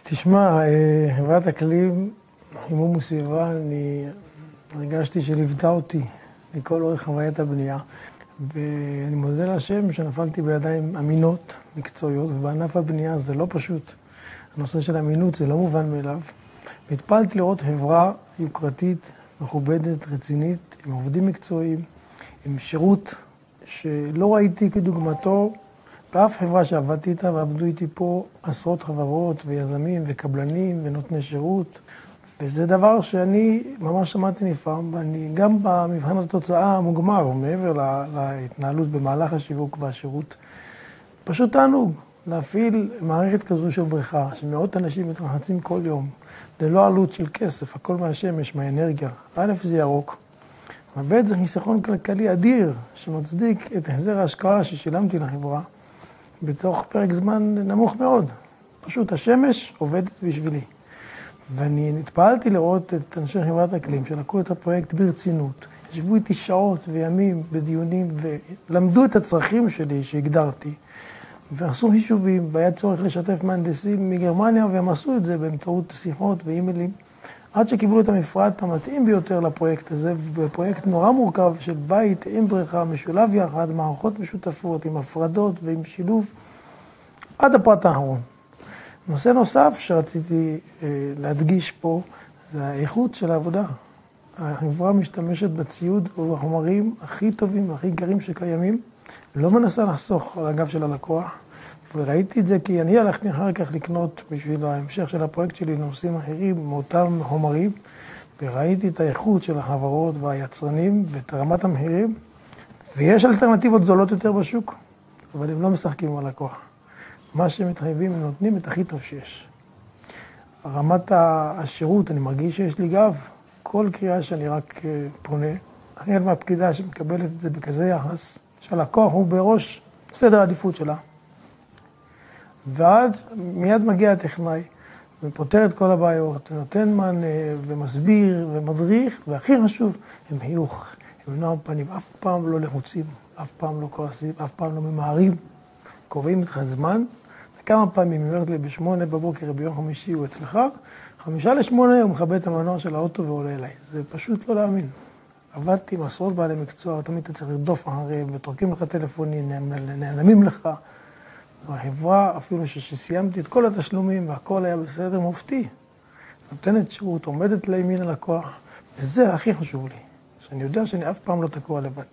תשמע, חברת אקלים, חימום וסביבה, אני הרגשתי שליוותה אותי מכל אורך חוויית הבנייה. ואני מודה להשם שנפלתי בידיים אמינות, מקצועיות, ובענף הבנייה זה לא פשוט. הנושא של אמינות זה לא מובן מאליו. והתפעלתי לראות חברה יוקרתית, מכובדת, רצינית, עם עובדים מקצועיים, עם שירות שלא ראיתי כדוגמתו באף חברה שעבדתי איתה, ועבדו איתי פה עשרות חברות ויזמים וקבלנים ונותני שירות. וזה דבר שאני ממש שמעתי נפעם, ואני גם במבחן התוצאה המוגמר, מעבר להתנהלות במהלך השיווק והשירות, פשוט תענוג להפעיל מערכת כזו של בריכה, שמאות אנשים מתרחצים כל יום, ללא עלות של כסף, הכל מהשמש, מהאנרגיה. א', זה ירוק, וב', זה חיסכון כלכלי אדיר, שמצדיק את החזר ההשקעה ששילמתי לחברה, בתוך פרק זמן נמוך מאוד. פשוט השמש עובדת בשבילי. ואני התפעלתי לראות את אנשי חברת אקלים שלקחו את הפרויקט ברצינות. ישבו איתי שעות וימים בדיונים ולמדו את הצרכים שלי שהגדרתי. ועשו חישובים, והיה צורך לשתף מהנדסים מגרמניה, והם עשו את זה באמצעות שיחות ואימיילים. עד שקיבלו את המפרט המתאים ביותר לפרויקט הזה, ופרויקט נורא מורכב של בית עם בריכה משולב יחד, מערכות משותפות עם הפרדות ועם שילוב, עד הפרט האחרון. נושא נוסף שרציתי להדגיש פה, זה האיכות של העבודה. החברה משתמשת בציוד ובחומרים הכי טובים והכי יקרים שקיימים, לא מנסה לחסוך על הגב של הלקוח, וראיתי את זה כי אני הלכתי אחר כך לקנות בשביל ההמשך של הפרויקט שלי לנושאים אחרים מאותם חומרים, וראיתי את האיכות של החברות והיצרנים ואת רמת המחירים, ויש אלטרנטיבות זולות יותר בשוק, אבל הם לא משחקים על הלקוח. מה שהם מתחייבים, הם נותנים את הכי טוב שיש. רמת השירות, אני מרגיש שיש לי גב. כל קריאה שאני רק פונה, החל מהפקידה שמקבלת את זה בכזה יחס, שהלקוח הוא בראש סדר העדיפות שלה. ועד מיד מגיע הטכנאי, ופותר את כל הבעיות, ונותן מענה, ומסביר, ומדריך, והכי חשוב, הם חיוך, הם נועם פנים, אף פעם לא לחוצים, אף פעם לא כועסים, אף פעם לא ממהרים, קובעים איתך זמן, וכמה פעמים היא אומרת לי ב8 בבוקר ביום חמישי הוא אצלך, 5:45 הוא מכבה את המנוע של האוטו ועולה אליי. זה פשוט לא להאמין. עבדתי עם עשרות בעלי מקצוע, תמיד אתה צריך לרדוף אחריהם, ותורקים לך טלפונים, נעלמים לך. והחברה, אפילו שסיימתי את כל התשלומים והכל היה בסדר, מופתי. נותנת שירות, עומדת לימין הלקוח, וזה הכי חשוב לי. שאני יודע שאני אף פעם לא תקוע לבד.